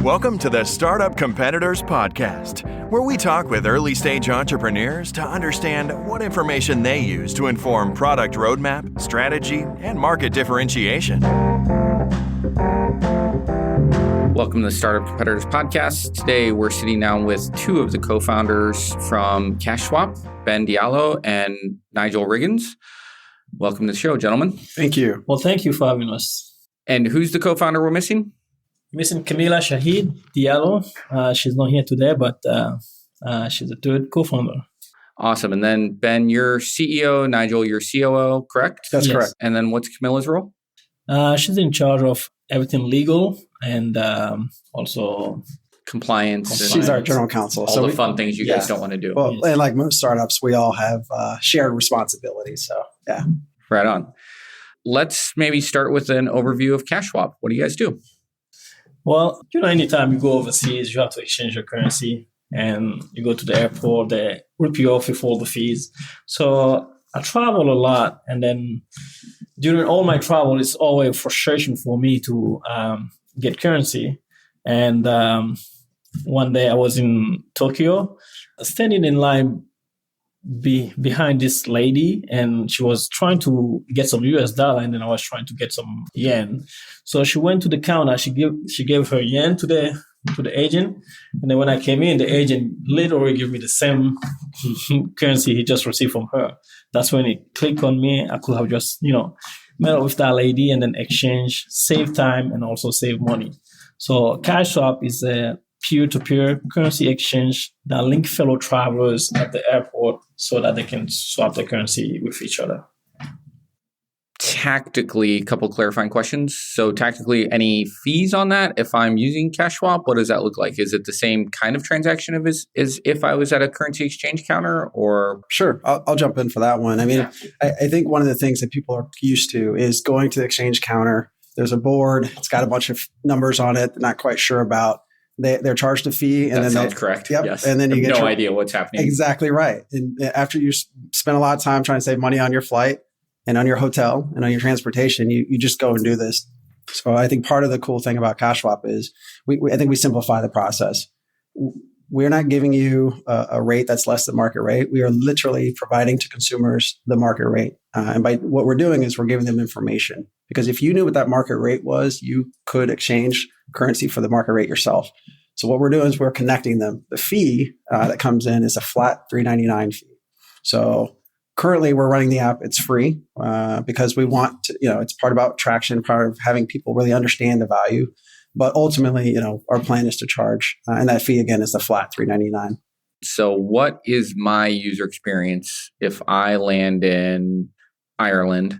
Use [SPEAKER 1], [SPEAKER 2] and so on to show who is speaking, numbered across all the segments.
[SPEAKER 1] Welcome to the Startup Competitors Podcast, where we talk with early-stage entrepreneurs to understand what information they use to inform product roadmap, strategy, and market differentiation.
[SPEAKER 2] Welcome to the Startup Competitors Podcast. Today, we're sitting down with two of the co-founders from CashSwap, Ben Diallo and Nigel Riggins. Welcome to the show, gentlemen.
[SPEAKER 3] Thank you.
[SPEAKER 4] Well, thank you for having us.
[SPEAKER 2] And who's the co-founder we're missing?
[SPEAKER 4] Missing Kameelah Shaheed-Diallo. She's not here today, but she's the third co-founder.
[SPEAKER 2] Awesome. And then Ben, you're CEO, Nigel, you're COO, correct?
[SPEAKER 3] That's correct.
[SPEAKER 2] And then what's Kameelah's role?
[SPEAKER 4] She's in charge of everything legal and also
[SPEAKER 2] Compliance.
[SPEAKER 3] She's our general counsel.
[SPEAKER 2] All the fun things you guys don't want to do.
[SPEAKER 3] Well, and like most startups, we all have shared responsibilities. So, yeah.
[SPEAKER 2] Right on. Let's maybe start with an overview of CashSwap. What do you guys do?
[SPEAKER 4] Well, anytime you go overseas, you have to exchange your currency and you go to the airport, they rip you off with all the fees. So I travel a lot. And then during all my travel, it's always a frustration for me to get currency. And one day I was in Tokyo, standing in line behind this lady, and she was trying to get some US dollar, and then I was trying to get some yen. So she went to the counter. She gave her yen to the agent, and then when I came in, the agent literally gave me the same currency he just received from her. That's when it clicked on me. I could have just met up with that lady and then exchange, save time, and also save money. So CashSwap is a peer-to-peer currency exchange that link fellow travelers at the airport so that they can swap the currency with each other.
[SPEAKER 2] Tactically, a couple clarifying questions. So tactically, any fees on that? If I'm using CashSwap, what does that look like? Is it the same kind of transaction as if I was at a currency exchange counter, or?
[SPEAKER 3] Sure. I'll jump in for that one. I mean, I think one of the things that people are used to is going to the exchange counter. There's a board. It's got a bunch of numbers on it. They're not quite sure about. They're charged a fee. And
[SPEAKER 2] that sounds correct.
[SPEAKER 3] Yep.
[SPEAKER 2] Yes.
[SPEAKER 3] And then you get
[SPEAKER 2] no idea what's happening.
[SPEAKER 3] Exactly right. And after you spend a lot of time trying to save money on your flight and on your hotel and on your transportation, you just go and do this. So I think part of the cool thing about CashSwap is I think we simplify the process. We're not giving you a rate that's less than market rate. We are literally providing to consumers the market rate. And by what we're doing is we're giving them information. Because if you knew what that market rate was, you could exchange currency for the market rate yourself. So what we're doing is we're connecting them. The fee that comes in is a flat $3.99 fee. So currently we're running the app. It's free because we want to, it's part about traction, part of having people really understand the value. But ultimately, our plan is to charge. And that fee, again, is the flat $3.99.
[SPEAKER 2] So what is my user experience if I land in Ireland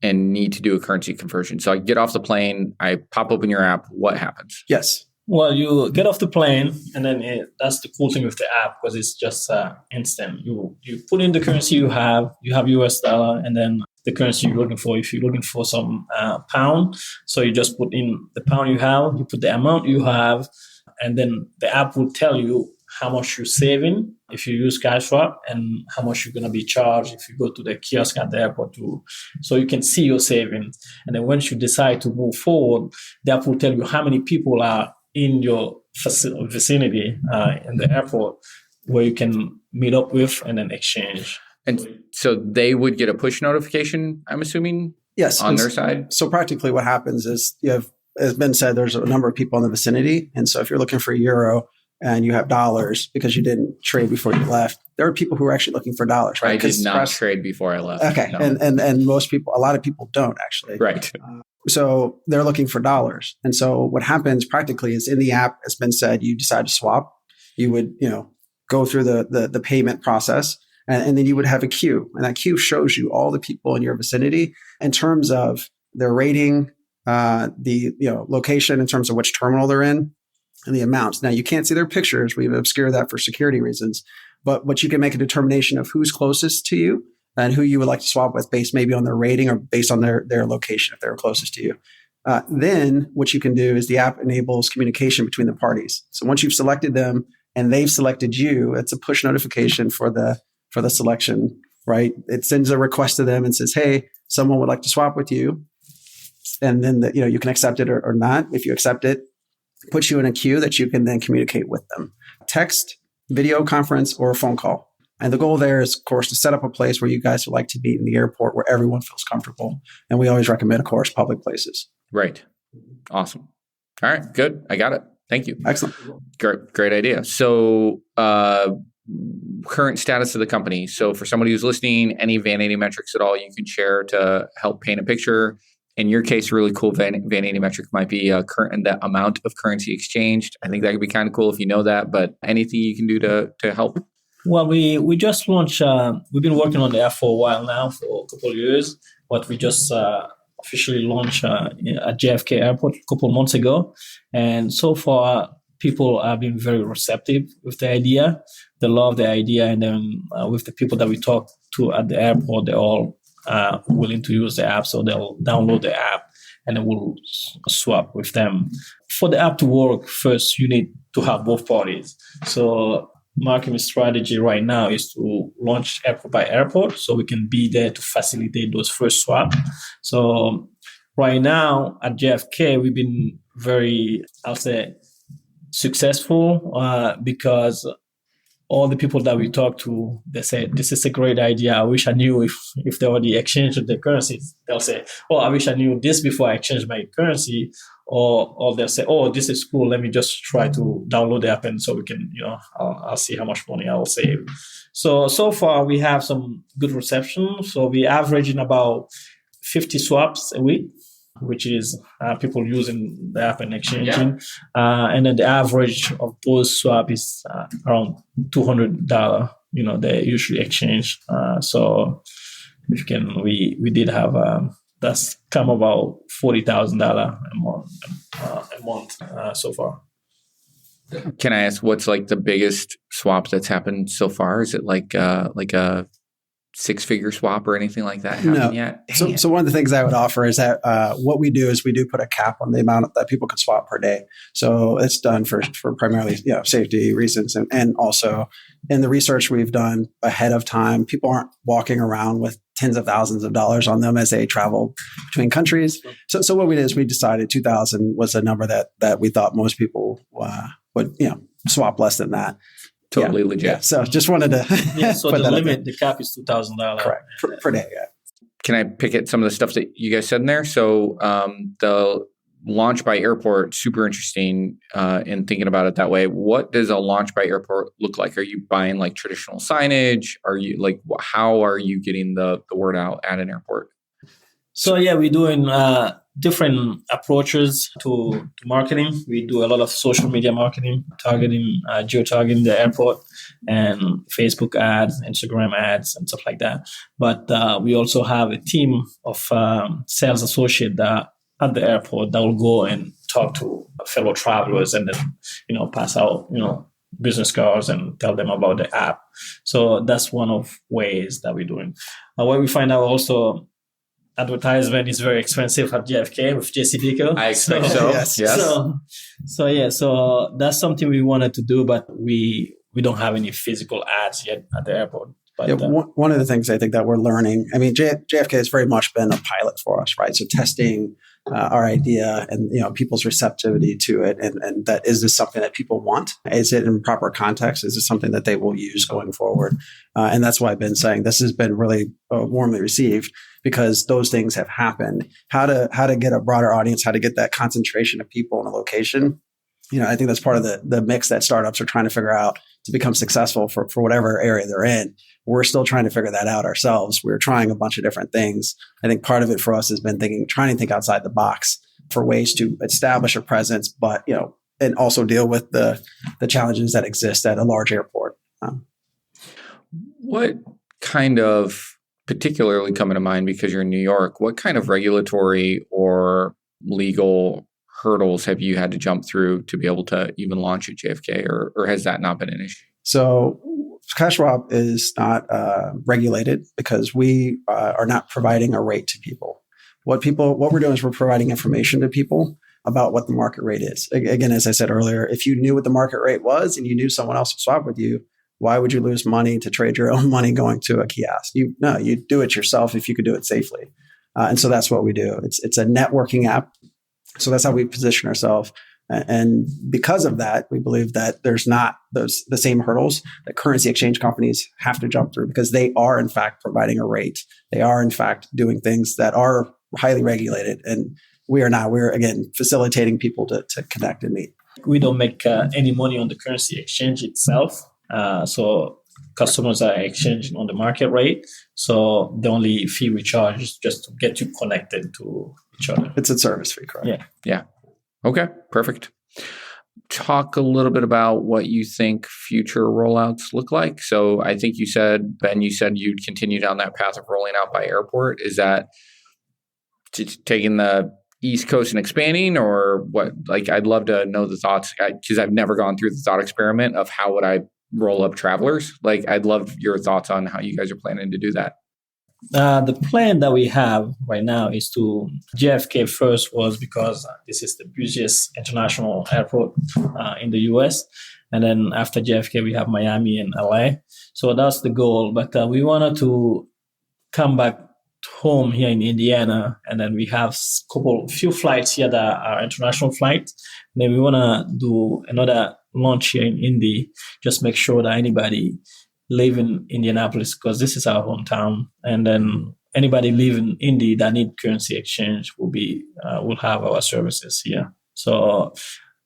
[SPEAKER 2] and need to do a currency conversion? So I get off the plane, I pop open your app. What happens?
[SPEAKER 3] Yes.
[SPEAKER 4] Well, you get off the plane, and then that's the cool thing with the app because it's just instant. You put in the currency you have US dollar, and then the currency you're looking for. If you're looking for some pound, so you just put in the pound you have, you put the amount you have, and then the app will tell you how much you're saving if you use CashSwap and how much you're going to be charged if you go to the kiosk at the airport too. So you can see your savings. And then once you decide to move forward, the app will tell you how many people are in your vicinity in the airport where you can meet up with and then exchange.
[SPEAKER 2] And so they would get a push notification, I'm assuming,
[SPEAKER 3] yes,
[SPEAKER 2] on their side?
[SPEAKER 3] So practically what happens is you have, as Ben said, there's a number of people in the vicinity. And so if you're looking for euro and you have dollars because you didn't trade before you left, there are people who are actually looking for dollars, right?
[SPEAKER 2] I did not trade before I left.
[SPEAKER 3] Okay. No. And most people, a lot of people don't actually.
[SPEAKER 2] Right.
[SPEAKER 3] So they're looking for dollars. And so what happens practically is in the app, as Ben said, you decide to swap. You would, go through the payment process. And then you would have a queue. And that queue shows you all the people in your vicinity in terms of their rating, the location in terms of which terminal they're in, and the amounts. Now, you can't see their pictures. We've obscured that for security reasons. But you can make a determination of who's closest to you and who you would like to swap with based maybe on their rating or based on their location if they're closest to you. Then what you can do is the app enables communication between the parties. So once you've selected them and they've selected you, it's a push notification for the selection, right? It sends a request to them and says, hey, someone would like to swap with you. and then you can accept it or not. If you accept it, it puts you in a queue that you can then communicate with them. Text, video conference, or a phone call. And the goal there is, of course, to set up a place where you guys would like to meet in the airport where everyone feels comfortable. And we always recommend, of course, public places.
[SPEAKER 2] Right. Awesome. All right. Good. I got it. Thank you.
[SPEAKER 3] Excellent.
[SPEAKER 2] Great idea. So current status of the company. So for somebody who's listening, any vanity metrics at all you can share to help paint a picture. In your case, a really cool vanity metric might be the amount of currency exchanged. I think that could be kind of cool if you know that, but anything you can do to help?
[SPEAKER 4] Well, we just launched, we've been working on the app for a while now, for a couple of years, but we just officially launched at JFK Airport a couple of months ago. And so far, people have been very receptive with the idea. They love the idea. And then with the people that we talk to at the airport, they're all willing to use the app. So they'll download the app and then we'll swap with them. For the app to work, first, you need to have both parties. So marketing strategy right now is to launch airport by airport so we can be there to facilitate those first swaps. So right now at JFK, we've been very, I'll say, successful because all the people that we talk to, they say, this is a great idea. I wish I knew if they already exchanged the currencies. They'll say, oh, I wish I knew this before I exchanged my currency. Or they'll say, oh, this is cool. Let me just try to download the app and so we can, I'll see how much money I'll save. So far we have some good reception. So we averaging about 50 swaps a week, which is people using the app and exchanging. Yeah. And then the average of those swap is around $200, they usually exchange. So if you can, we did have, that's come about $40,000 a month so far.
[SPEAKER 2] Can I ask what's like the biggest swap that's happened so far? Is it like a six-figure swap or anything like that happen yet?
[SPEAKER 3] So one of the things I would offer is that what we do is we do put a cap on the amount that people can swap per day. So it's done for primarily safety reasons, and also in the research we've done ahead of time, people aren't walking around with tens of thousands of dollars on them as they travel between countries. So what we did is we decided 2,000 was a number that we thought most people would swap less than that.
[SPEAKER 2] Totally legit.
[SPEAKER 3] Yeah. So just wanted to
[SPEAKER 4] so the limit, the cap is $2,000.
[SPEAKER 3] Correct. Per day, yeah.
[SPEAKER 2] Can I pick at some of the stuff that you guys said in there? So the launch by airport, super interesting in thinking about it that way. What does a launch by airport look like? Are you buying like traditional signage? Are you how are you getting the word out at an airport?
[SPEAKER 4] So we're doing different approaches to marketing. We do a lot of social media marketing, targeting, geo-targeting the airport, and Facebook ads, Instagram ads, and stuff like that. But we also have a team of sales associates at the airport that will go and talk to fellow travelers and then, pass out, business cards and tell them about the app. So that's one of ways that we're doing. What we find out also, advertisement is very expensive at JFK with JCDecaux.
[SPEAKER 2] I expect so.
[SPEAKER 4] Yes. So that's something we wanted to do, but we don't have any physical ads yet at the airport. But,
[SPEAKER 3] one of the things I think that we're learning, JFK has very much been a pilot for us, right? So testing our idea and people's receptivity to it, and that is this something that people want? Is it in proper context? Is it something that they will use going forward? And that's why I've been saying this has been really warmly received, because those things have happened. How to get a broader audience, how to get that concentration of people in a location. I think that's part of the mix that startups are trying to figure out to become successful for whatever area they're in. We're still trying to figure that out ourselves. We're trying a bunch of different things. I think part of it for us has been trying to think outside the box for ways to establish a presence, but and also deal with the challenges that exist at a large airport.
[SPEAKER 2] What kind of, particularly coming to mind because you're in New York, what kind of regulatory or legal hurdles have you had to jump through to be able to even launch at JFK, or has that not been an issue?
[SPEAKER 3] So cash swap is not regulated because we are not providing a rate to people. What we're doing is we're providing information to people about what the market rate is. Again, as I said earlier, if you knew what the market rate was and you knew someone else would swap with you, why would you lose money to trade your own money going to a kiosk? You do it yourself if you could do it safely. And so that's what we do. It's a networking app. So that's how we position ourselves. And because of that, we believe that there's not the same hurdles that currency exchange companies have to jump through, because they are in fact providing a rate. They are in fact doing things that are highly regulated. And we are not. We're, again, facilitating people to connect and meet.
[SPEAKER 4] We don't make any money on the currency exchange itself. So customers are exchanging on the market rate. So the only fee we charge is just to get you connected to each other.
[SPEAKER 3] It's a service fee, correct?
[SPEAKER 2] Yeah. Okay, perfect. Talk a little bit about what you think future rollouts look like. So I think you said, Ben, you'd continue down that path of rolling out by airport. Is that taking the East Coast and expanding, or what? Like, I'd love to know the thoughts, because I've never gone through the thought experiment of how would I roll up travelers. Like, I'd love your thoughts on how you guys are planning to do that.
[SPEAKER 4] The plan that we have right now is to JFK first, was because this is the busiest international airport in the US. And then after JFK, we have Miami and LA. So that's the goal. But we wanted to come back home here in Indiana. And then we have few flights here that are international flights. And then we want to do another launch here in Indy, just make sure that anybody live in Indianapolis, because this is our hometown, and then anybody live in Indy that need currency exchange will have our services here. So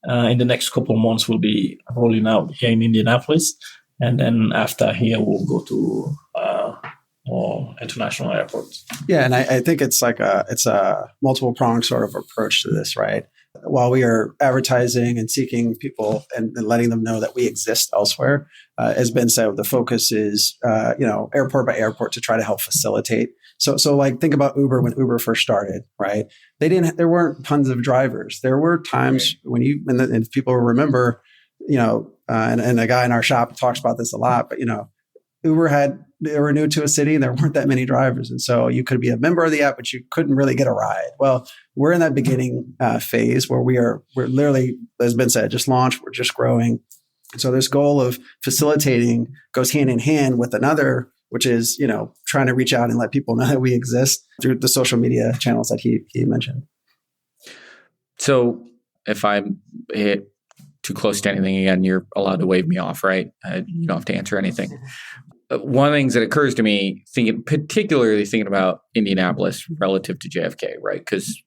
[SPEAKER 4] in the next couple of months, we'll be rolling out here in Indianapolis, and then after here, we'll go to more international airports.
[SPEAKER 3] Yeah, and I think it's a multiple pronged sort of approach to this, right? While we are advertising and seeking people and letting them know that we exist elsewhere, as Ben said, the focus is, airport by airport to try to help facilitate. So like, think about Uber when Uber first started, right? There weren't tons of drivers. There were times when and people remember, and a guy in our shop talks about this a lot, but they were new to a city and there weren't that many drivers. And so you could be a member of the app, but you couldn't really get a ride. Well, we're in that beginning phase where we're literally, as Ben said, just launched, we're just growing. And so this goal of facilitating goes hand in hand with another, which is, trying to reach out and let people know that we exist through the social media channels that he mentioned.
[SPEAKER 2] So if I'm hit too close to anything again, you're allowed to wave me off, right? You don't have to answer anything. One of the things that occurs to me, particularly thinking about Indianapolis relative to JFK, right? Because,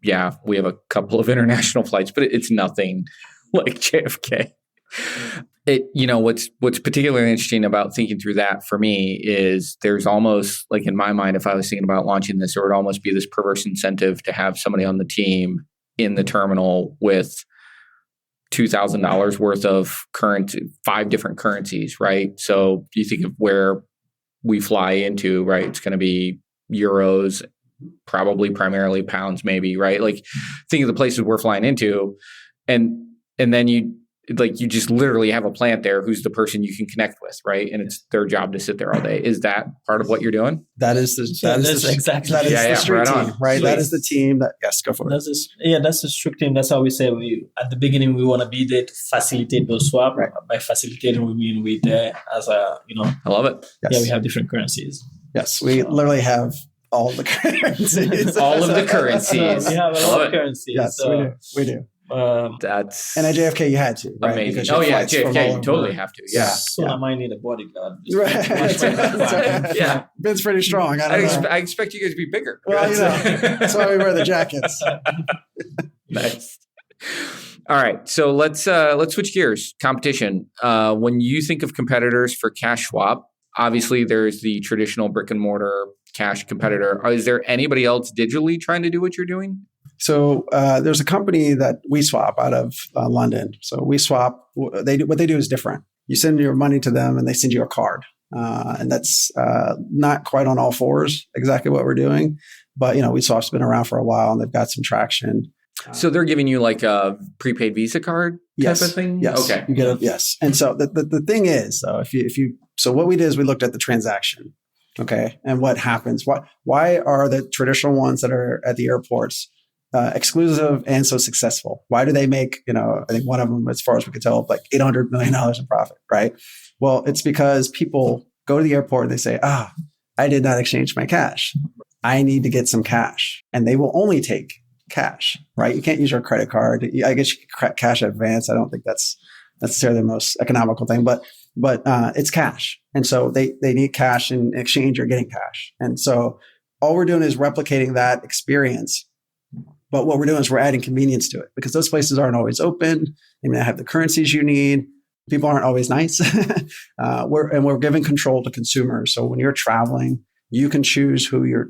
[SPEAKER 2] we have a couple of international flights, but it's nothing like JFK. What's particularly interesting about thinking through that for me is there's almost, like, in my mind, if I was thinking about launching this, there would almost be this perverse incentive to have somebody on the team in the terminal with $2,000 worth of 5 different currencies, right? So you think of where we fly into, right? It's going to be euros, probably primarily pounds, maybe, right? Like, think of the places we're flying into, and then you just literally have a plant there who's the person you can connect with, right? And it's their job to sit there all day. Is that part of what you're doing?
[SPEAKER 3] That is the street team, right?
[SPEAKER 4] Sweet.
[SPEAKER 3] That is the team that, yes, go for it.
[SPEAKER 4] That's the strict team. That's how we say at the beginning, we want to be there to facilitate those swap. Right. By facilitating, we mean we're there as I
[SPEAKER 2] love it.
[SPEAKER 3] Yes.
[SPEAKER 4] Yeah, we have different currencies.
[SPEAKER 3] Yes, we literally have all the currencies.
[SPEAKER 2] All of the currencies.
[SPEAKER 4] We have a lot of currencies.
[SPEAKER 3] Yes, we do.
[SPEAKER 2] That's
[SPEAKER 3] and at JFK you had to, right?
[SPEAKER 2] amazing. JFK you totally have to. Yeah.
[SPEAKER 4] So I might need a bodyguard.
[SPEAKER 3] Right.
[SPEAKER 2] Yeah,
[SPEAKER 3] Ben's pretty strong.
[SPEAKER 2] I expect you guys to be bigger.
[SPEAKER 3] Well, that's why we wear the jackets.
[SPEAKER 2] Nice. All right, so let's switch gears. Competition. When you think of competitors for cash swap, obviously there's the traditional brick and mortar cash competitor. Is there anybody else digitally trying to do what you're doing?
[SPEAKER 3] So there's a company that WeSwap out of London. So WeSwap, what they do is different. You send your money to them and they send you a card. And that's not quite on all fours exactly what we're doing. But, WeSwap's been around for a while and they've got some traction.
[SPEAKER 2] So they're giving you like a prepaid Visa card type of thing?
[SPEAKER 3] Yes.
[SPEAKER 2] Okay.
[SPEAKER 3] You get yes. And so the thing is, though, so what we did is we looked at the transaction. Okay. And what happens? Why are the traditional ones that are at the airports exclusive and so successful? Why do they make, I think one of them, as far as we could tell, like $800 million in profit, right? Well, it's because people go to the airport and they say, I did not exchange my cash. I need to get some cash, and they will only take cash, right? You can't use your credit card. I guess you can cash advance. I don't think that's necessarily the most economical thing, but it's cash. And so they need cash. In exchange, you're getting cash. And so all we're doing is replicating that experience. But what we're doing is we're adding convenience to it, because those places aren't always open. They may not have the currencies you need. People aren't always nice. We're giving control to consumers. So when you're traveling, you can choose who you're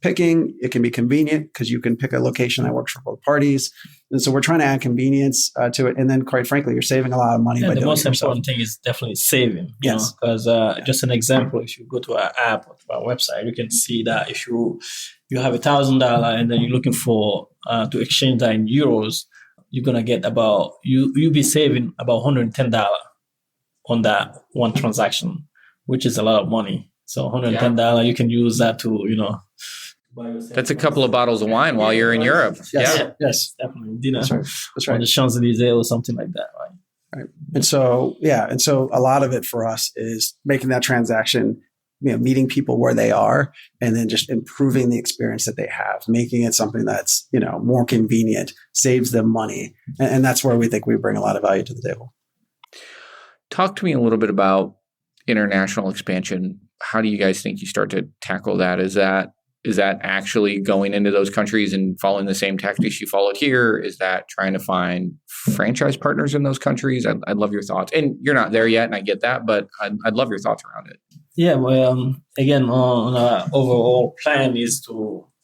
[SPEAKER 3] picking. It can be convenient because you can pick a location that works for both parties. And so we're trying to add convenience to it. And then, quite frankly, you're saving a lot of money by doing it yourself.
[SPEAKER 4] The most important thing is definitely saving.
[SPEAKER 3] Yes.
[SPEAKER 4] Because just an example, if you go to our app or to our website, you can see that if you have $1,000 and then you're looking for to exchange that in euros, you're gonna get you'll be saving about $110 on that one transaction, which is a lot of money. So $110, you can use that to
[SPEAKER 2] That's a couple of bottles of wine while you're in Europe.
[SPEAKER 3] Yes,
[SPEAKER 4] definitely dinner.
[SPEAKER 3] That's right.
[SPEAKER 4] On the Champs-Elysees or something like that, right?
[SPEAKER 3] Right. And so a lot of it for us is making that transaction, meeting people where they are, and then just improving the experience that they have, making it something that's, more convenient, saves them money. And that's where we think we bring a lot of value to the table.
[SPEAKER 2] Talk to me a little bit about international expansion. How do you guys think you start to tackle that? Is that actually going into those countries and following the same tactics you followed here? Is that trying to find franchise partners in those countries? I'd love your thoughts. And you're not there yet, and I get that, but I'd love your thoughts around it.
[SPEAKER 4] Yeah, well, again, on our overall plan is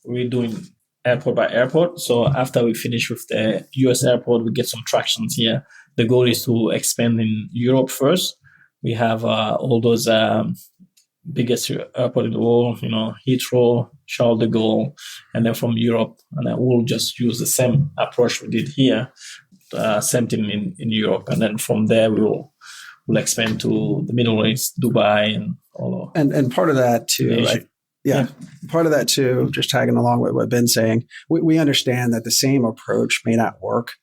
[SPEAKER 4] we're doing airport by airport. So after we finish with the US airport, we get some tractions here. The goal is to expand in Europe first. We have all those biggest airport in the world, Heathrow, Charles de Gaulle, and then from Europe. And then we'll just use the same approach we did here, same thing in Europe. And then from there, we'll expand to the Middle East, Dubai, and all of
[SPEAKER 3] And part of that too, part of that too, just tagging along with what Ben's saying, we understand that the same approach may not work,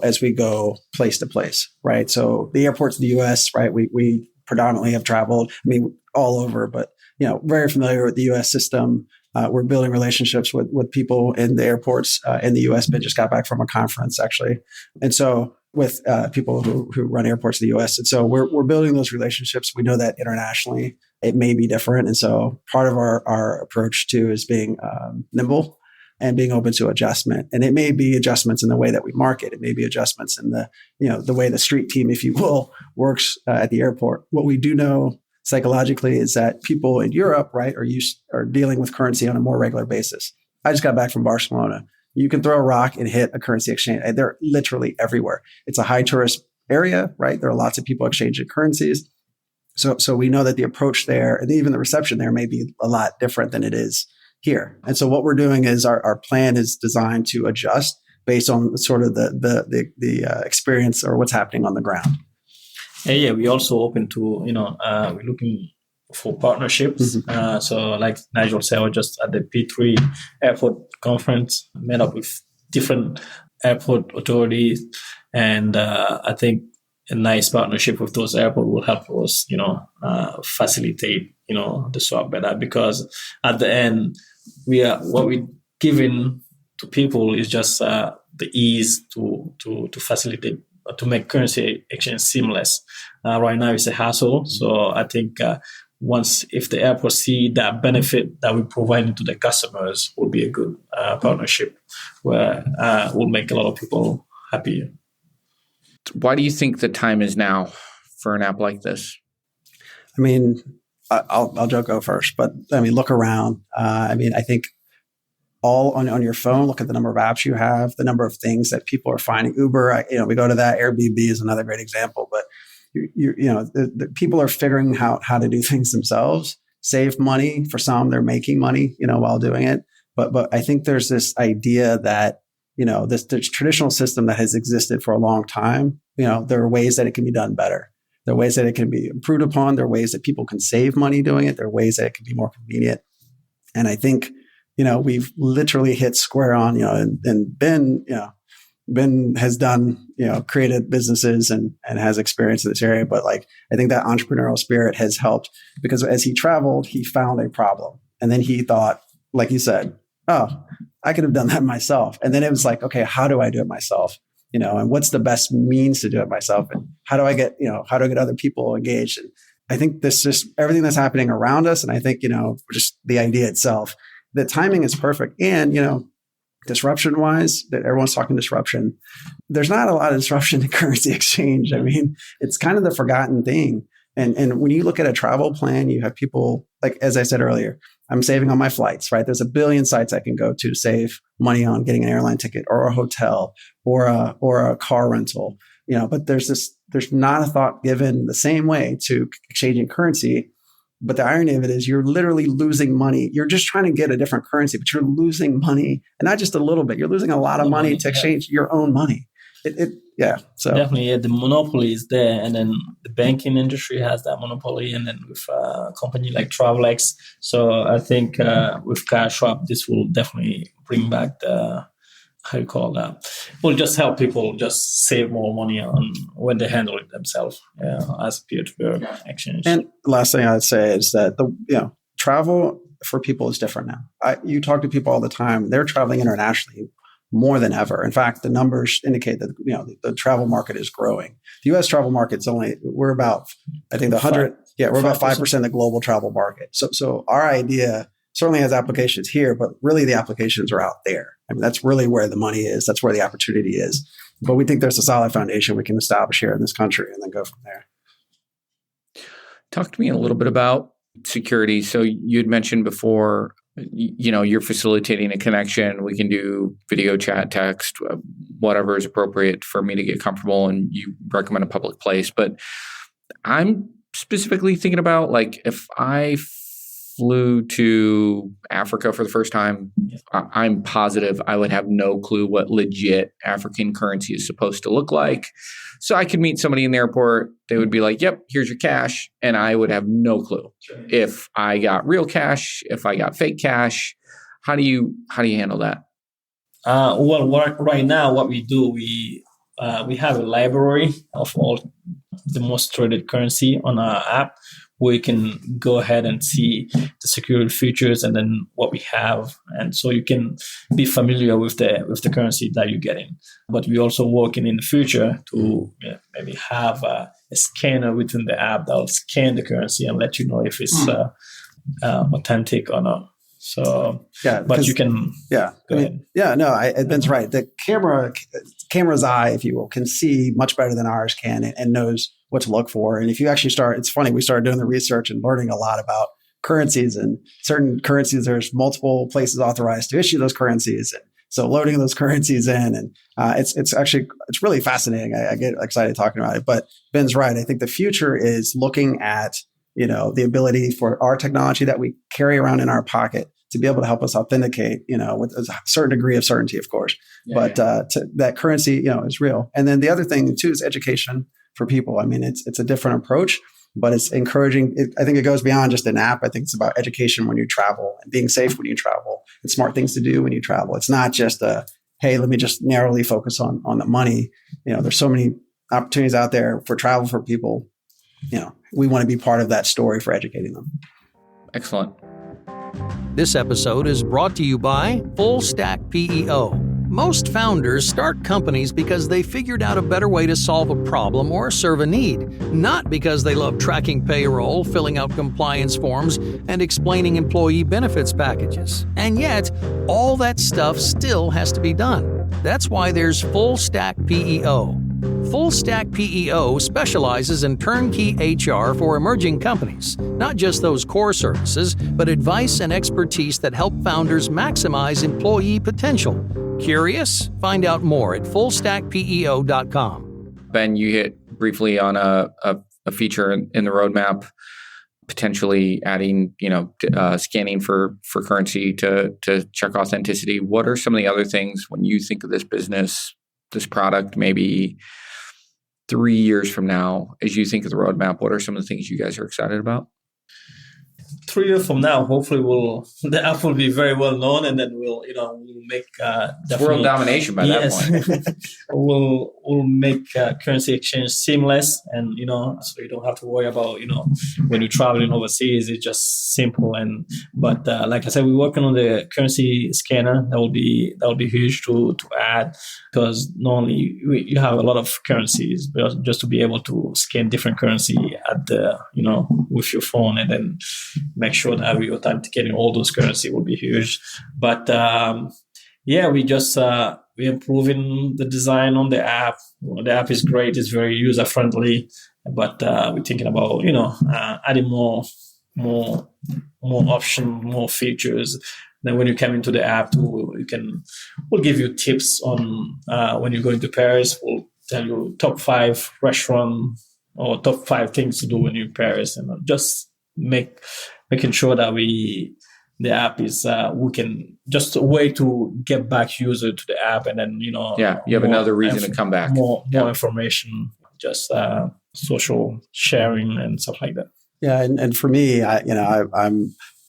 [SPEAKER 3] as we go place to place, right? So the airports in the US, right, we predominantly have traveled, all over, but, very familiar with the US system. We're building relationships with people in the airports in the US. Ben just got back from a conference, actually. And so with people who run airports in the US. And so we're building those relationships. We know that internationally it may be different. And so part of our approach too is being nimble and being open to adjustment. And it may be adjustments in the way that we market. It may be adjustments in the way the street team, if you will, works at the airport. What we do know psychologically is that people in Europe, right, are dealing with currency on a more regular basis. I just got back from Barcelona. You can throw a rock and hit a currency exchange. They're literally everywhere. It's a high tourist area, right? There are lots of people exchanging currencies. So we know that the approach there, and even the reception there, may be a lot different than it is here. And so what we're doing is our plan is designed to adjust based on sort of the experience or what's happening on the ground.
[SPEAKER 4] Yeah, we also open to, we're looking for partnerships.
[SPEAKER 3] Mm-hmm.
[SPEAKER 4] So like Nigel said, we're just at the P3 airport conference, met up with different airport authorities. And I think a nice partnership with those airports will help us, facilitate, the swap better, because at the end, what we're giving to people is just the ease to facilitate, to make currency exchange seamless. Right now, it's a hassle. So I think if the airport see that benefit that we're providing to the customers, will be a good partnership where will make a lot of people happy.
[SPEAKER 2] Why do you think the time is now for an app like this?
[SPEAKER 3] I'll go first, but look around. I think all on your phone, look at the number of apps you have, the number of things that people are finding. Uber, we go to that. Airbnb is another great example, but the people are figuring out how to do things themselves, save money. For some, they're making money, while doing it. But I think there's this idea that, this traditional system that has existed for a long time, there are ways that it can be done better. There are ways that it can be improved upon. There are ways that people can save money doing it. There are ways that it can be more convenient. And I think, we've literally hit square on, and Ben has done, created businesses and has experience in this area. But I think that entrepreneurial spirit has helped, because as he traveled, he found a problem. And then he thought, like you said, oh, I could have done that myself. And then it was like, okay, how do I do it myself? And what's the best means to do it myself? And how do I get other people engaged? And I think this just everything that's happening around us. And I think, just the idea itself, the timing is perfect. And, disruption wise, that everyone's talking disruption. There's not a lot of disruption in currency exchange. I mean, it's kind of the forgotten thing. And when you look at a travel plan, you have people, like, as I said earlier, I'm saving on my flights, right? There's a billion sites I can go to save money on getting an airline ticket or a hotel or a car rental, but there's not a thought given the same way to exchanging currency. But the irony of it is you're literally losing money. You're just trying to get a different currency, but you're losing money, and not just a little bit. You're losing a lot of money to exchange your own money. So
[SPEAKER 4] definitely, the monopoly is there, and then the banking industry has that monopoly, and then with a company like Travelex. So I think with CashSwap, this will definitely bring back the will just help people just save more money on when they handle it themselves as peer-to-peer exchange.
[SPEAKER 3] And the last thing I'd say is that travel for people is different now. You talk to people all the time; they're traveling internationally more than ever. In fact, the numbers indicate that the travel market is growing. The U.S. travel market's we're about, I think, we're about 5% of the global travel market. So our idea certainly has applications here, but really the applications are out there. I mean, that's really where the money is. That's where the opportunity is. But we think there's a solid foundation we can establish here in this country and then go from there.
[SPEAKER 2] Talk to me a little bit about security. So you had mentioned before, you're facilitating a connection. We can do video, chat, text, whatever is appropriate for me to get comfortable, and you recommend a public place. But I'm specifically thinking about, like, if I flew to Africa for the first time, I'm positive I would have no clue what legit African currency is supposed to look like. So I could meet somebody in the airport. They would be like, yep, here's your cash. And I would have no clue if I got real cash, if I got fake cash. How do you handle that?
[SPEAKER 4] Right now, what we do, we have a library of all the most traded currency on our app, where you can go ahead and see the security features and then what we have. And so you can be familiar with the currency that you're getting. But we're also working in the future to maybe have a scanner within the app that will scan the currency and let you know if it's authentic or not. So, but you can.
[SPEAKER 3] Ben's right. The camera's eye, if you will, can see much better than ours can and knows what to look for. And if you actually it's funny, we started doing the research and learning a lot about currencies, and certain currencies, there's multiple places authorized to issue those currencies. And so loading those currencies in, and it's really fascinating. I get excited talking about it, but Ben's right. I think the future is looking at, the ability for our technology that we carry around in our pocket to be able to help us authenticate, with a certain degree of certainty, of course, that currency, is real. And then the other thing too is education for people. I mean, it's a different approach, but it's encouraging. I think it goes beyond just an app. I think it's about education when you travel and being safe when you travel and smart things to do when you travel. It's not just hey, let me just narrowly focus on the money. There's so many opportunities out there for travel for people. We want to be part of that story for educating them.
[SPEAKER 2] Excellent.
[SPEAKER 5] This episode is brought to you by Full Stack PEO. Most founders start companies because they figured out a better way to solve a problem or serve a need, not because they love tracking payroll, filling out compliance forms, and explaining employee benefits packages. And yet, all that stuff still has to be done. That's why there's Full Stack PEO. Full Stack PEO specializes in turnkey HR for emerging companies, not just those core services, but advice and expertise that help founders maximize employee potential. Curious? Find out more at fullstackpeo.com.
[SPEAKER 2] Ben, you hit briefly on a feature in the roadmap, potentially adding, scanning for currency to check authenticity. What are some of the other things when you think of this business, this product, maybe 3 years from now, as you think of the roadmap? What are some of the things you guys are excited about?
[SPEAKER 4] 3 years from now, hopefully the app will be very well known, and then we'll make
[SPEAKER 2] world domination by that point.
[SPEAKER 4] will make currency exchange seamless, and so you don't have to worry about when you're traveling overseas. It's just simple. But like I said, we're working on the currency scanner. That will be huge to add, because not only you have a lot of currencies, but just to be able to scan different currency at the with your phone, and then make sure that you're authenticating all those currency will be huge. But we just we're improving the design on the app. The app is great; it's very user friendly. But we're thinking about adding more options, more features. Then when you come into the app, we'll give you tips on when you're going to Paris. We'll tell you top 5 restaurant or top 5 things to do when you're in Paris, and just making sure that the app is we can just a way to get back user to the app, and then you have
[SPEAKER 2] another reason to come back.
[SPEAKER 4] More information, just social sharing and stuff like that.
[SPEAKER 3] Yeah, and for me, I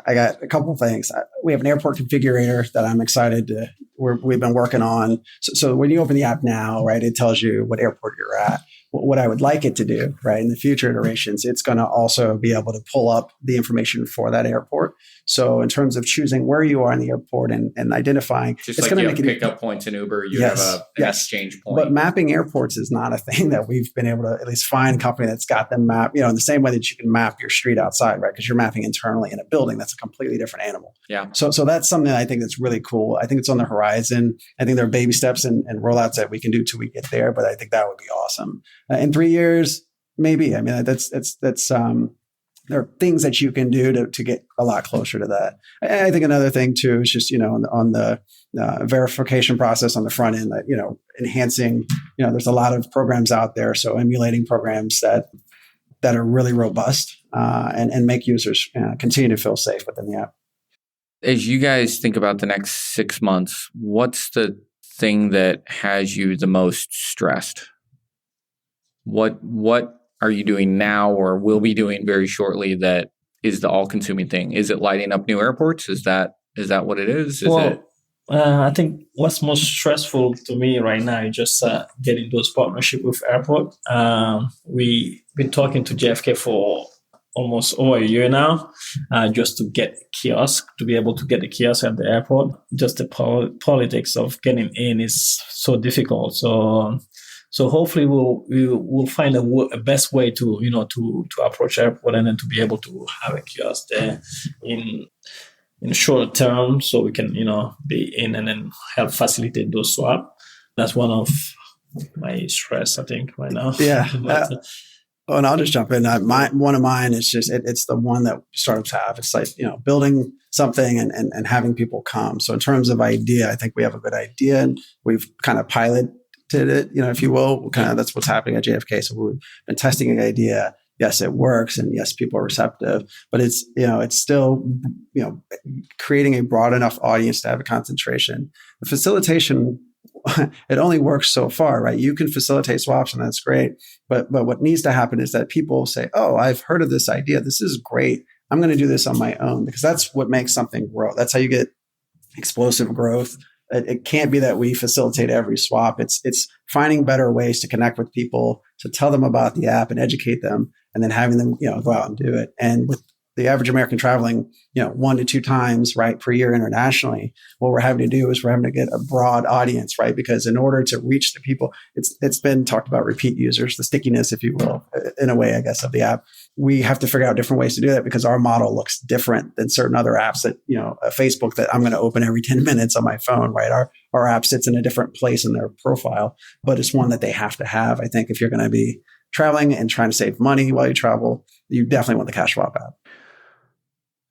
[SPEAKER 3] got a couple of things. We have an airport configurator that I'm excited to. We've been working on. So when you open the app now, right, it tells you what airport you're at. What I would like it to do, right, in the future iterations, it's going to also be able to pull up the information for that airport. So in terms of choosing where you are in the airport and identifying,
[SPEAKER 2] just
[SPEAKER 3] it's
[SPEAKER 2] like
[SPEAKER 3] going
[SPEAKER 2] you
[SPEAKER 3] to
[SPEAKER 2] have
[SPEAKER 3] make
[SPEAKER 2] pickup points in Uber, you have an exchange point.
[SPEAKER 3] But mapping airports is not a thing that we've been able to at least find a company that's got them mapped, in the same way that you can map your street outside, right? Because you're mapping internally in a building. That's a completely different animal.
[SPEAKER 2] Yeah.
[SPEAKER 3] So that's something that I think that's really cool. I think it's on the horizon. I think there are baby steps and rollouts that we can do till we get there, but I think that would be awesome. In 3 years, maybe. I mean, that's there are things that you can do to get a lot closer to that. I think another thing too is just, on the verification process on the front end, that, enhancing, there's a lot of programs out there. So emulating programs that are really robust and make users continue to feel safe within the app.
[SPEAKER 2] As you guys think about the next 6 months, what's the thing that has you the most stressed? What are you doing now or will be doing very shortly that is the all-consuming thing? Is it lighting up new airports? Is that what it is?
[SPEAKER 4] I think what's most stressful to me right now is just getting those partnerships with airport. We've been talking to JFK for almost over a year now, just to get kiosk, to be able to get the kiosk at the airport. Just the politics of getting in is so difficult. So hopefully we'll find a best way to approach airport, and then to be able to have a kiosk there in short term, so we can be in and then help facilitate those swap. That's one of my stress, I think, right now.
[SPEAKER 3] Yeah. And I'll just jump in. One of mine is just it's the one that startups have. It's like building something and having people come. So in terms of idea, I think we have a good idea, and we've kind of piloted it, if you will. Kind of that's what's happening at JFK. So we've been testing an idea. Yes, it works, and yes, people are receptive. But it's still creating a broad enough audience to have a concentration. The facilitation, it only works so far, right? You can facilitate swaps, and that's great. But what needs to happen is that people say, "Oh, I've heard of this idea. This is great. I'm going to do this on my own," because that's what makes something grow. That's how you get explosive growth. It can't be that we facilitate every swap. It's finding better ways to connect with people, to tell them about the app and educate them, and then having them, go out and do it. And with the average American traveling, 1 to 2 times, right, per year internationally, what we're having to do is we're having to get a broad audience, right? Because in order to reach the people, it's been talked about repeat users, the stickiness, if you will, in a way, I guess, of the app. We have to figure out different ways to do that because our model looks different than certain other apps that, a Facebook that I'm going to open every 10 minutes on my phone, right? Our app sits in a different place in their profile, but it's one that they have to have. I think if you're going to be traveling and trying to save money while you travel, you definitely want the Cash Swap app.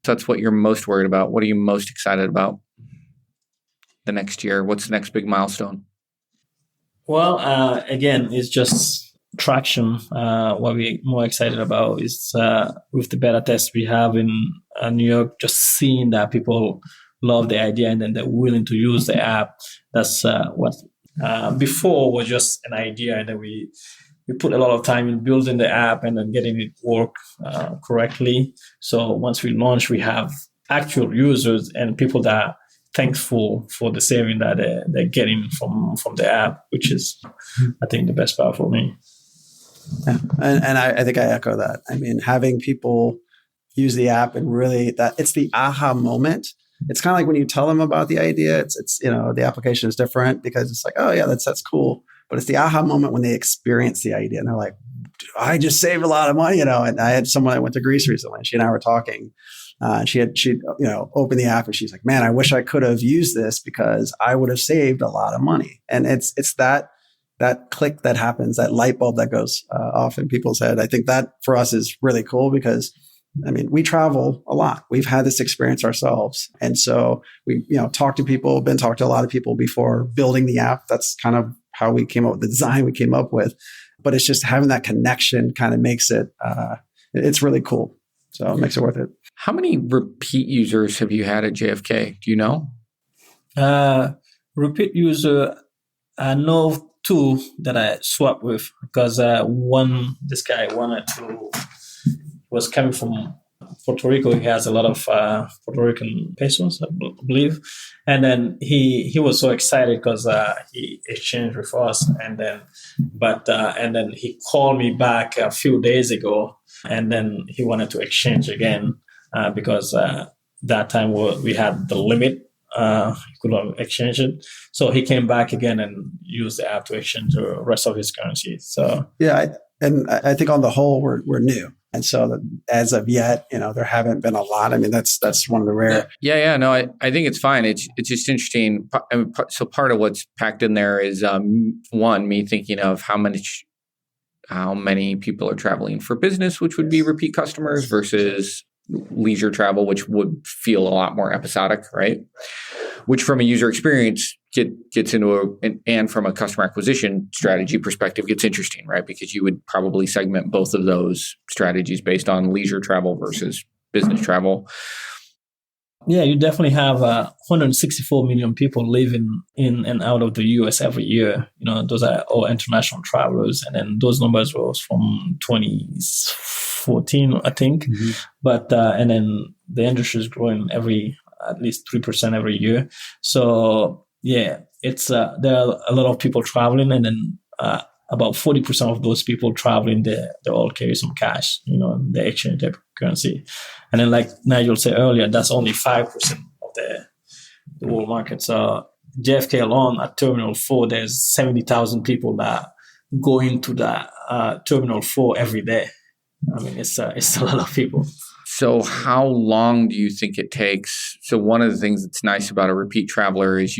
[SPEAKER 2] So that's what you're most worried about. What are you most excited about the next year? What's the next big milestone?
[SPEAKER 4] Well, again, it's just traction. What we're more excited about is with the beta test we have in New York, just seeing that people love the idea and then they're willing to use the app. That's what before was just an idea, and then we put a lot of time in building the app and then getting it work correctly. So once we launch, we have actual users and people that thankful for the saving that they're getting from the app, which is, I think, the best part for me.
[SPEAKER 3] Yeah. And I think I echo that. I mean, having people use the app and really that it's the aha moment. It's kind of like when you tell them about the idea, it's the application is different because it's like, oh yeah, that's cool. But it's the aha moment when they experience the idea and they're like, I just saved a lot of money, And I had someone that went to Greece recently and she and I were talking. She opened the app and she's like, man, I wish I could have used this because I would have saved a lot of money. And it's that click that happens, that light bulb that goes off in people's head. I think that for us is really cool because, I mean, we travel a lot. We've had this experience ourselves. And so we, talk to people, been talked to a lot of people before building the app. That's kind of how we came up with the design we came up with. But it's just having that connection kind of makes it, it's really cool. So it makes it worth it.
[SPEAKER 2] How many repeat users have you had at JFK? Do you know?
[SPEAKER 4] Repeat user, I know 2 that I swapped with because this guy was coming from Puerto Rico. He has a lot of Puerto Rican pesos, I believe. And then he was so excited because he exchanged with us. And then he called me back a few days ago. And then he wanted to exchange again because that time we had the limit. He couldn't exchange it. So he came back again and used the app to exchange the rest of his currency. So
[SPEAKER 3] yeah, I think on the whole, we're new. And so as of yet, there haven't been a lot. I mean, that's one of the rare.
[SPEAKER 2] Yeah. No, I think it's fine. It's just interesting. I mean, so part of what's packed in there is one, me thinking of how many people are traveling for business, which would be repeat customers versus leisure travel, which would feel a lot more episodic, right? Which from a user experience gets into and from a customer acquisition strategy perspective gets interesting, right? Because you would probably segment both of those strategies based on leisure travel versus business travel.
[SPEAKER 4] Yeah, you definitely have 164 million people living in and out of the US every year. Those are all international travelers. And then those numbers were from 2014, I think. Mm-hmm. But, and then the industry is growing at least 3% every year. So yeah, it's, there are a lot of people traveling, and then, about 40% of those people traveling, they all carry some cash, they exchange their currency. And then like Nigel said earlier, that's only 5% of the whole market. So JFK alone at Terminal 4, there's 70,000 people that go into the Terminal 4 every day. I mean, it's a lot of people.
[SPEAKER 2] So how long do you think it takes? So one of the things that's nice about a repeat traveler is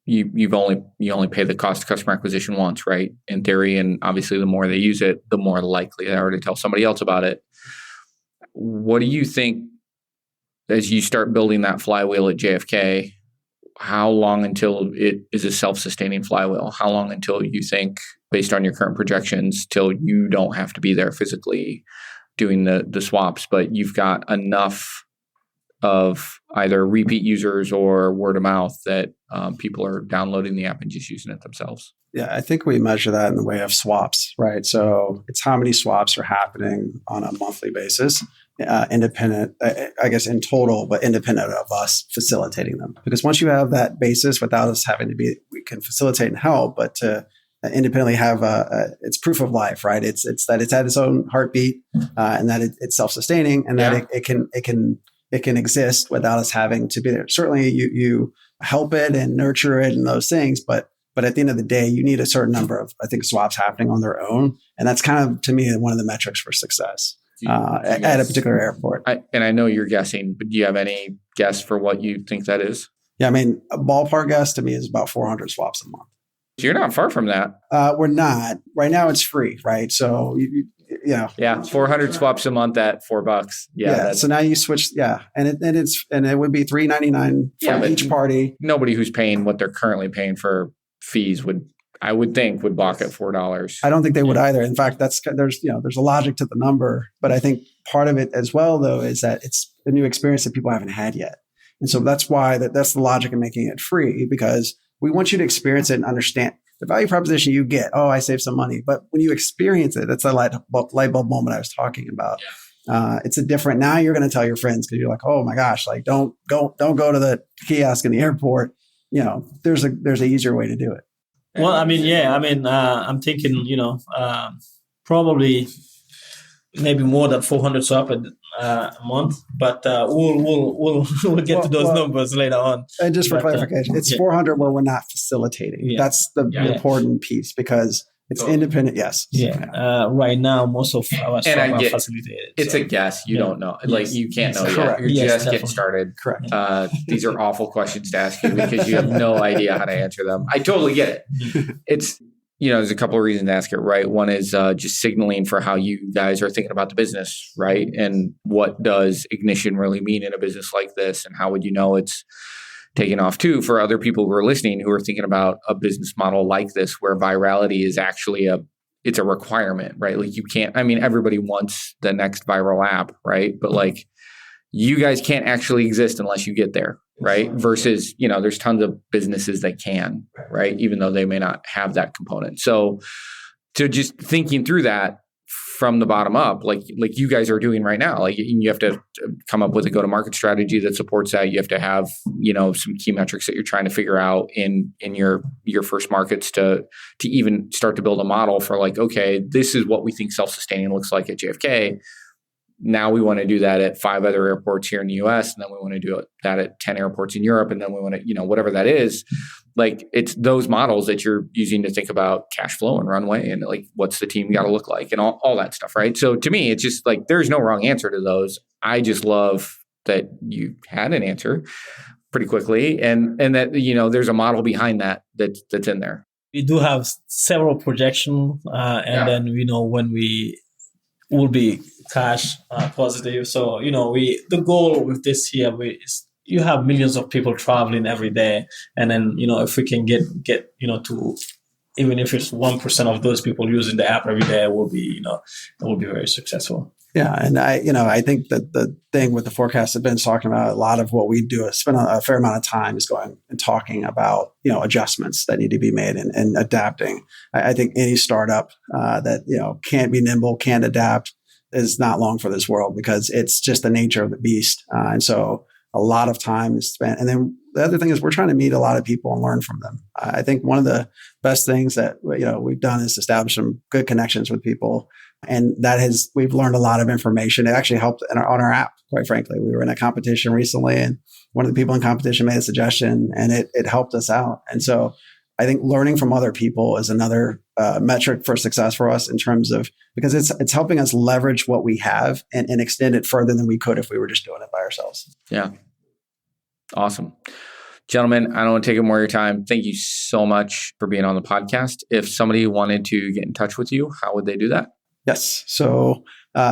[SPEAKER 2] you only pay the cost of customer acquisition once, right? In theory, and obviously the more they use it, the more likely they are to tell somebody else about it. What do you think as you start building that flywheel at JFK? How long until it is a self-sustaining flywheel? How long until you think, based on your current projections, till you don't have to be there physically doing the swaps, but you've got enough of either repeat users or word of mouth that people are downloading the app and just using it themselves?
[SPEAKER 3] Yeah, I think we measure that in the way of swaps, right? So it's how many swaps are happening on a monthly basis, independent, I guess in total, but independent of us facilitating them. Because once you have that basis, without us having to be, we can facilitate and help, but to independently have it's proof of life, right? It's that it's had its own heartbeat and that it's self-sustaining, and that it can exist without us having to be there. Certainly you help it and nurture it and those things, but at the end of the day, you need a certain number of, I think, swaps happening on their own. And that's kind of, to me, one of the metrics for success at a particular airport.
[SPEAKER 2] I know you're guessing, but do you have any guess for what you think that is?
[SPEAKER 3] Yeah, I mean, a ballpark guess to me is about 400 swaps a month.
[SPEAKER 2] So you're not far from that.
[SPEAKER 3] We're not. Right now it's free, right? So,
[SPEAKER 2] Yeah, 400 swaps a month at $4.
[SPEAKER 3] Yeah. So now you switch. Yeah. And it would be $3.99 for each party.
[SPEAKER 2] Nobody who's paying what they're currently paying for fees would balk at $4.
[SPEAKER 3] I don't think they would either. In fact, there's a logic to the number, but I think part of it as well, though, is that it's a new experience that people haven't had yet. And so that's why that's the logic of making it free, because we want you to experience it and understand the value proposition you get. Oh, I saved some money. But when you experience it, it's a light bulb moment I was talking about. It's a different, now you're going to tell your friends because you're like, oh my gosh, like don't go to the kiosk in the airport. There's a easier way to do it.
[SPEAKER 4] Well, I'm thinking, probably maybe more than 400 swap a month, but we'll get to those numbers later on.
[SPEAKER 3] And just for clarification, it's 400 where we're not facilitating.
[SPEAKER 4] Yeah.
[SPEAKER 3] That's the important piece because it's independent. Yes.
[SPEAKER 4] Yeah. Right now, most of our swap are facilitated.
[SPEAKER 2] It's a guess. You don't know. Like you can't know yet. You're just getting started.
[SPEAKER 3] Correct.
[SPEAKER 2] These are awful questions to ask you because you have no idea how to answer them. I totally get it. It's, there's a couple of reasons to ask it, right? One is just signaling for how you guys are thinking about the business, right? And what does ignition really mean in a business like this? And how would you know it's taking off too for other people who are listening who are thinking about a business model like this where virality is actually it's a requirement, right? Like you can't, everybody wants the next viral app, right? But like you guys can't actually exist unless you get there, right? Versus, there's tons of businesses that can, right? Even though they may not have that component. So just thinking through that from the bottom up, like you guys are doing right now, like you have to come up with a go-to-market strategy that supports that. You have to have, some key metrics that you're trying to figure out in your first markets to even start to build a model for like, okay, this is what we think self-sustaining looks like at JFK. Now we want to do that at 5 other airports here in the US. And then we want to do that at 10 airports in Europe. And then we want to, whatever that is, like it's those models that you're using to think about cash flow and runway and like, what's the team got to look like and all that stuff. Right. So to me, it's just like, there's no wrong answer to those. I just love that you had an answer pretty quickly and that, there's a model behind that's in there.
[SPEAKER 4] We do have several projections then, when we will be cash positive. So, the goal with this here is you have millions of people traveling every day. And then, if we can get to, even if it's 1% of those people using the app every day, it will be very successful.
[SPEAKER 3] Yeah. And I think that the thing with the forecast that Ben's talking about, a lot of what we do is spend a fair amount of time is going and talking about, adjustments that need to be made and adapting. I think any startup that, can't be nimble, can't adapt is not long for this world because it's just the nature of the beast. And so a lot of time is spent. And then the other thing is we're trying to meet a lot of people and learn from them. I think one of the best things that, we've done is establish some good connections with people. And we've learned a lot of information. It actually helped on our app, quite frankly. We were in a competition recently and one of the people in competition made a suggestion and it helped us out. And so I think learning from other people is another metric for success for us in terms of, because it's helping us leverage what we have and extend it further than we could if we were just doing it by ourselves.
[SPEAKER 2] Yeah. Awesome. Gentlemen, I don't want to take up more of your time. Thank you so much for being on the podcast. If somebody wanted to get in touch with you, how would they do that?
[SPEAKER 3] Yes. So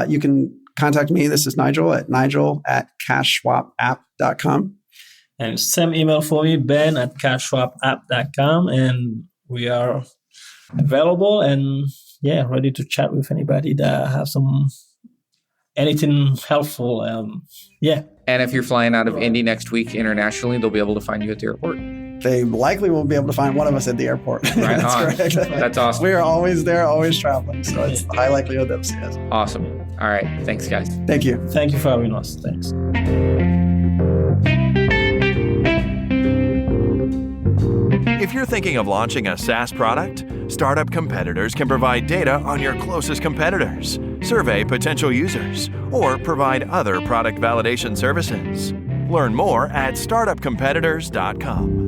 [SPEAKER 3] you can contact me. This is Nigel at cashswapapp.com.
[SPEAKER 4] And same email for me, ben@cashswapapp.com. And we are available and ready to chat with anybody that have anything helpful. And
[SPEAKER 2] if you're flying out of Indy next week internationally, they'll be able to find you at the airport.
[SPEAKER 3] They likely will be able to find one of us at the airport.
[SPEAKER 2] Right. That's correct. That's awesome.
[SPEAKER 3] We are always there, always traveling. So it's a high likelihood that we'll see us.
[SPEAKER 2] Awesome. All right. Thanks, guys.
[SPEAKER 3] Thank you.
[SPEAKER 4] Thank you for having us. Thanks.
[SPEAKER 1] If you're thinking of launching a SaaS product, Startup Competitors can provide data on your closest competitors, survey potential users, or provide other product validation services. Learn more at startupcompetitors.com.